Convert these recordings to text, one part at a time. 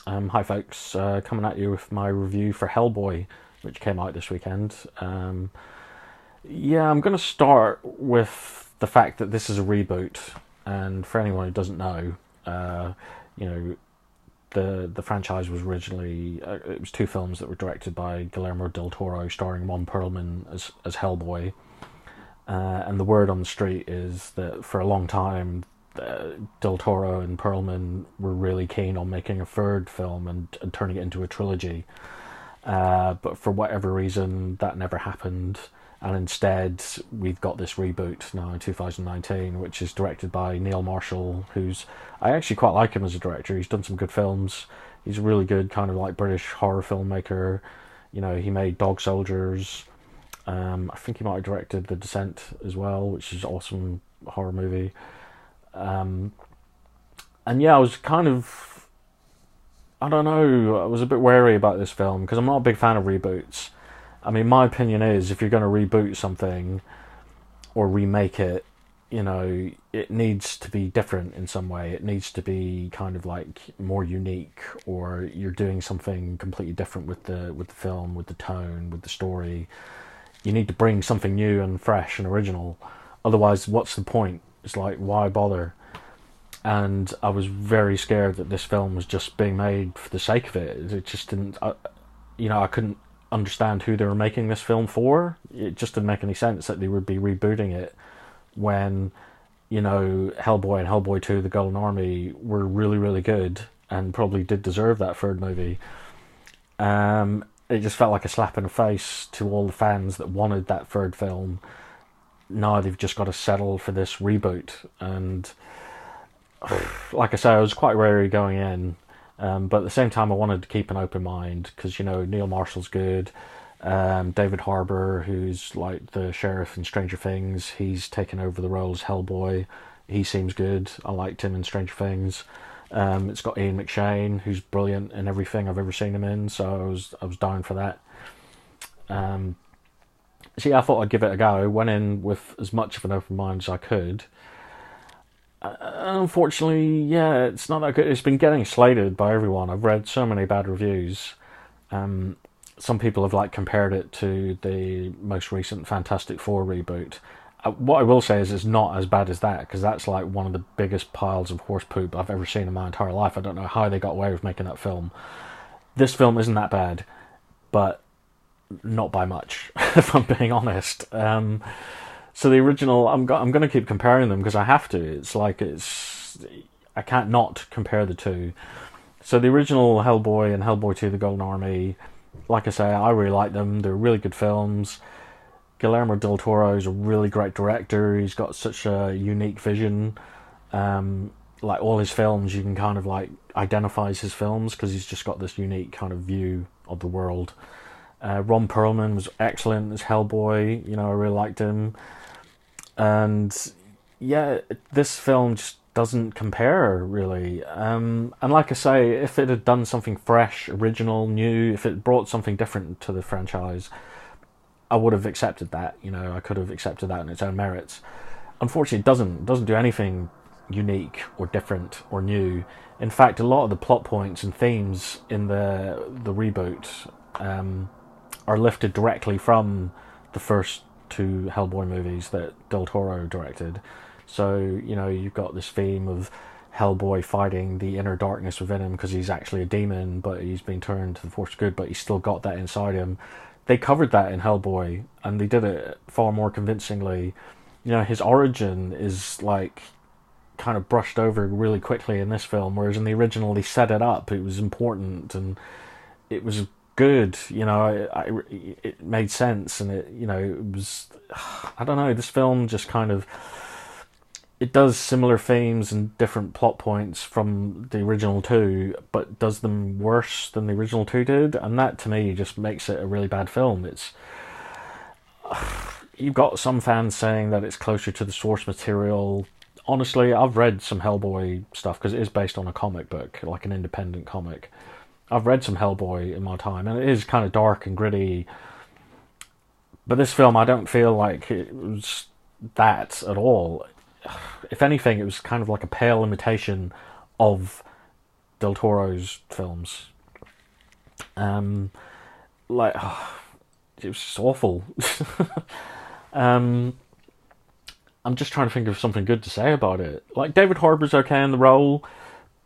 Hi folks, coming at you with my review for Hellboy, which came out this weekend. I'm going to start with the fact that this is a reboot, and for anyone who doesn't know, you know, the franchise was originally it was two films that were directed by Guillermo del Toro, starring Ron Perlman as Hellboy, and the word on the street is that for a long time Del Toro and Perlman were really keen on making a third film and turning it into a trilogy. But for whatever reason, that never happened. And instead, we've got this reboot now in 2019, which is directed by Neil Marshall, who's... I actually quite like him as a director. He's done some good films. He's a really good kind of like British horror filmmaker. You know, he made Dog Soldiers. I think he might have directed The Descent as well, which is an awesome horror movie. And yeah, I was kind of, I don't know, I was a bit wary about this film because I'm not a big fan of reboots. I mean, my opinion is if you're going to reboot something or remake it, you know, it needs to be different in some way. It needs to be kind of like more unique, or you're doing something completely different with the film, with the tone, with the story. You need to bring something new and fresh and original. Otherwise, what's the point? It's like, why bother? And I was very scared that this film was just being made for the sake of it. It just didn't, I couldn't understand who they were making this film for. It just didn't make any sense that they would be rebooting it when, you know, Hellboy and Hellboy 2, The Golden Army were really, really good and probably did deserve that third movie. It just felt like a slap in the face to all the fans that wanted that third film. Now they've just got to settle for this reboot, and like I say, I was quite wary going in, but at the same time I wanted to keep an open mind because, you know, Neil Marshall's good. David Harbour, who's like the sheriff in Stranger Things, he's taken over the role as Hellboy. He seems good. I liked him in Stranger Things. It's got Ian McShane, who's brilliant in everything I've ever seen him in, so I was down for that. So yeah, I thought I'd give it a go. Went in with as much of an open mind as I could. Unfortunately, yeah, it's not that good. It's been getting slated by everyone. I've read so many bad reviews. Some people have like compared it to the most recent Fantastic Four reboot. What I will say is it's not as bad as that, because that's like one of the biggest piles of horse poop I've ever seen in my entire life. I don't know how they got away with making that film. This film isn't that bad, but not by much, if I'm being honest. So the original, I'm going to keep comparing them because I have to. I can't not compare the two. So the original Hellboy and Hellboy 2, The Golden Army, like I say, I really like them. They're really good films. Guillermo del Toro is a really great director. He's got such a unique vision. Like all his films, you can kind of like identify as his films because he's just got this unique kind of view of the world. Ron Perlman was excellent as Hellboy. You know, I really liked him. And yeah, this film just doesn't compare, really. And like I say, if it had done something fresh, original, new, if it brought something different to the franchise, I would have accepted that. You know, I could have accepted that on its own merits. Unfortunately, it doesn't do anything unique or different or new. In fact, a lot of the plot points and themes in the reboot are lifted directly from the first two Hellboy movies that Del Toro directed. So, you know, you've got this theme of Hellboy fighting the inner darkness within him because he's actually a demon, but he's been turned to the force of good, but he's still got that inside him. They covered that in Hellboy, and they did it far more convincingly. You know, his origin is like kind of brushed over really quickly in this film, whereas in the original they set it up. It was important and it was good. You know, it made sense, and it was, I don't know. This film just kind of, it does similar themes and different plot points from the original two, but does them worse than the original two did, and that to me just makes it a really bad film. It's you've got some fans saying that it's closer to the source material. Honestly, I've read some Hellboy stuff because it is based on a comic book, like an independent comic. I've read some Hellboy in my time, and it is kind of dark and gritty. But this film, I don't feel like it was that at all. If anything, it was kind of like a pale imitation of Del Toro's films. Um, like it was just awful. um, I'm just trying to think of something good to say about it. Like David Harbour's okay in the role,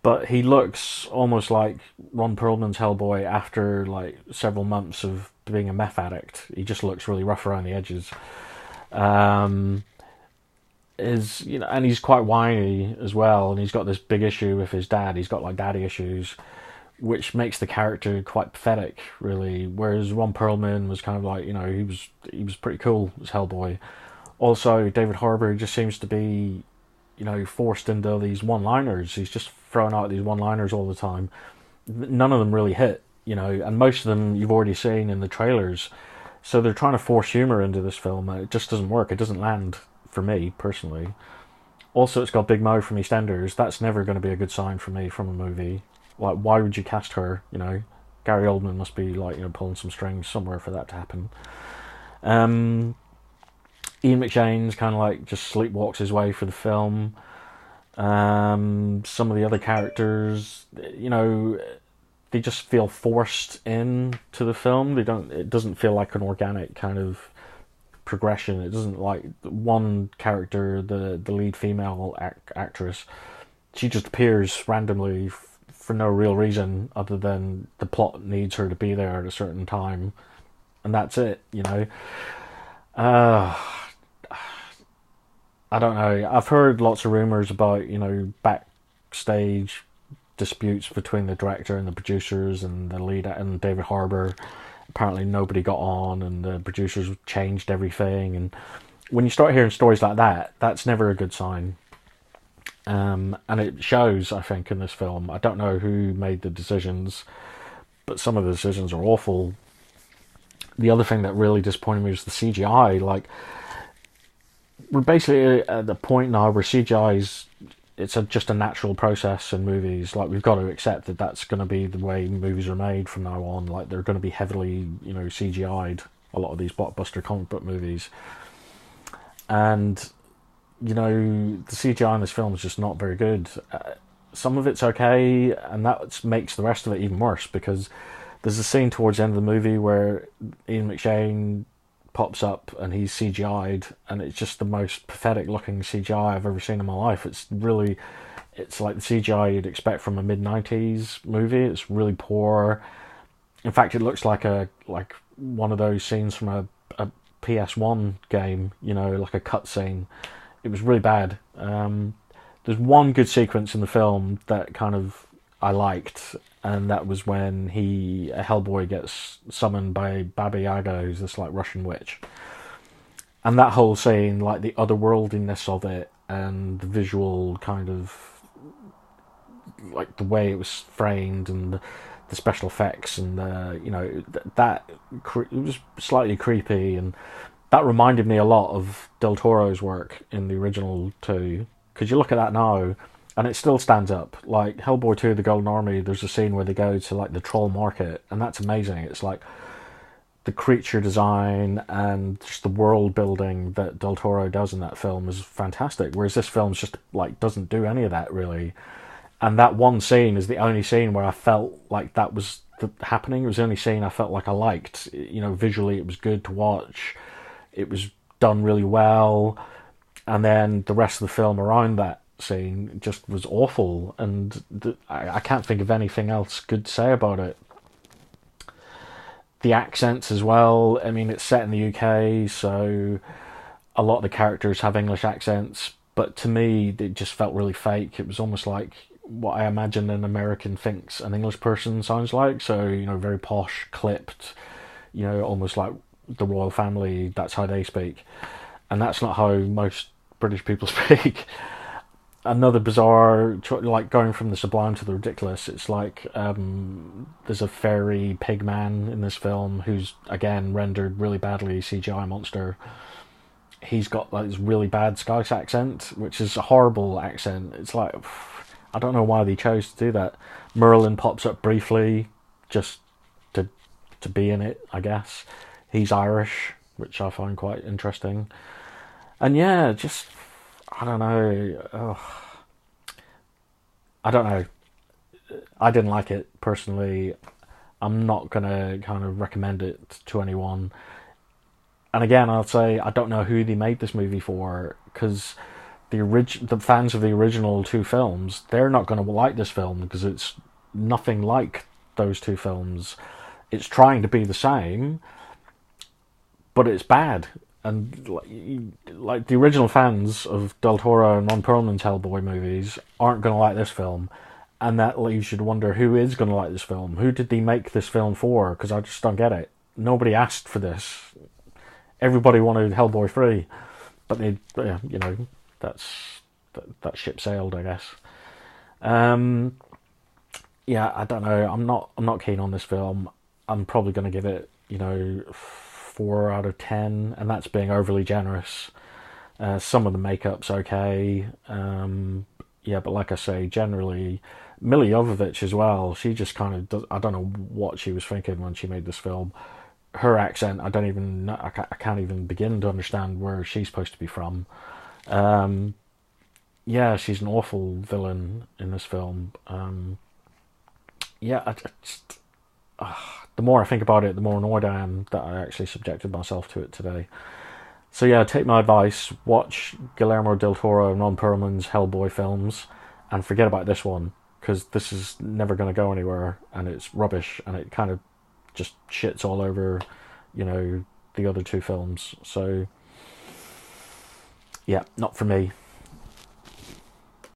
but he looks almost like Ron Perlman's Hellboy after like several months of being a meth addict. He just looks really rough around the edges. Um, is and he's quite whiny as well, and he's got this big issue with his dad. He's got like daddy issues, which makes the character quite pathetic, really. Whereas Ron Perlman was kind of like he was pretty cool as Hellboy. Also, David Harbour just seems to be forced into these one-liners. He's just throwing out these one-liners all the time. None of them really hit, and most of them you've already seen in the trailers. So they're trying to force humour into this film, and it just doesn't work. It doesn't land for me, personally. Also, it's got Big Mo from EastEnders. That's never going to be a good sign for me from a movie. Like, why would you cast her, Gary Oldman must be, pulling some strings somewhere for that to happen. Ian McShane's kind of like just sleepwalks his way through the film. Some of the other characters, they just feel forced into the film. It doesn't feel like an organic kind of progression. It doesn't, like one character, the lead female actress, she just appears randomly for no real reason other than the plot needs her to be there at a certain time, and that's it. I don't know. I've heard lots of rumours about, backstage disputes between the director and the producers and the lead and David Harbour. Apparently nobody got on and the producers changed everything. And when you start hearing stories like that, that's never a good sign. And it shows, I think, in this film. I don't know who made the decisions, but some of the decisions are awful. The other thing that really disappointed me was the CGI. Like, we're basically at the point now where CGI it's just a natural process in movies. Like, we've got to accept that that's going to be the way movies are made from now on. Like, they're going to be heavily, CGI'd, a lot of these blockbuster comic book movies. And, the CGI in this film is just not very good. Some of it's okay, and that makes the rest of it even worse, because there's a scene towards the end of the movie where Ian McShane pops up and he's CGI'd, and it's just the most pathetic looking CGI I've ever seen in my life. It's like the CGI you'd expect from a mid-90s movie. It's really poor. In fact, it looks like one of those scenes from a PS1 game, like a cutscene. It was really bad. There's one good sequence in the film that kind of I liked, and that was when Hellboy gets summoned by Baba Yaga, who's this like Russian witch. And that whole scene, like the otherworldliness of it, and the visual kind of, like the way it was framed, and the special effects, and it was slightly creepy, and that reminded me a lot of Del Toro's work in the original two. Because you look at that now, and it still stands up. Like Hellboy 2, The Golden Army, there's a scene where they go to like the troll market, and that's amazing. It's like the creature design and just the world building that Del Toro does in that film is fantastic. Whereas this film's just like doesn't do any of that really. And that one scene is the only scene where I felt like that was happening. It was the only scene I felt like I liked. Visually it was good to watch. It was done really well. And then the rest of the film around that scene just was awful, and I can't think of anything else good to say about it. The accents as well. I mean, it's set in the UK, so a lot of the characters have English accents, but to me it just felt really fake. It was almost like what I imagine an American thinks an English person sounds like. So, very posh, clipped, almost like the royal family. That's how they speak, and that's not how most British people speak. Another bizarre, like going from the sublime to the ridiculous. It's like there's a fairy pig man in this film who's again rendered really badly, CGI monster. He's got like this really bad Scouse accent, which is a horrible accent. It's like, I don't know why they chose to do that. Merlin pops up briefly, just to be in it, I guess. He's Irish, which I find quite interesting. And yeah, just, I don't know. I don't know. I didn't like it personally. I'm not gonna kind of recommend it to anyone. And again, I'll say I don't know who they made this movie for, because the fans of the original two films, they're not going to like this film because it's nothing like those two films. It's trying to be the same, but it's bad. And like the original fans of Del Toro and Ron Perlman's Hellboy movies aren't going to like this film, and that leaves you to wonder who is going to like this film. Who did they make this film for? Because I just don't get it. Nobody asked for this. Everybody wanted Hellboy 3, but they, you know, that ship sailed, I guess. Yeah, I don't know. I'm not keen on this film. I'm probably going to give it, 4 out of 10, and that's being overly generous. Some of the makeup's okay. Yeah, but like I say, generally, Mila Jovovich as well. She just kind of does. I don't know what she was thinking when she made this film. Her accent, I don't even know, I can't even begin to understand where she's supposed to be from. Yeah, she's an awful villain in this film. Yeah, the more I think about it, the more annoyed I am that I actually subjected myself to it today. So yeah, take my advice, watch Guillermo del Toro and Ron Perlman's Hellboy films, and forget about this one, because this is never going to go anywhere, and it's rubbish, and it kind of just shits all over, the other two films. So, yeah, not for me.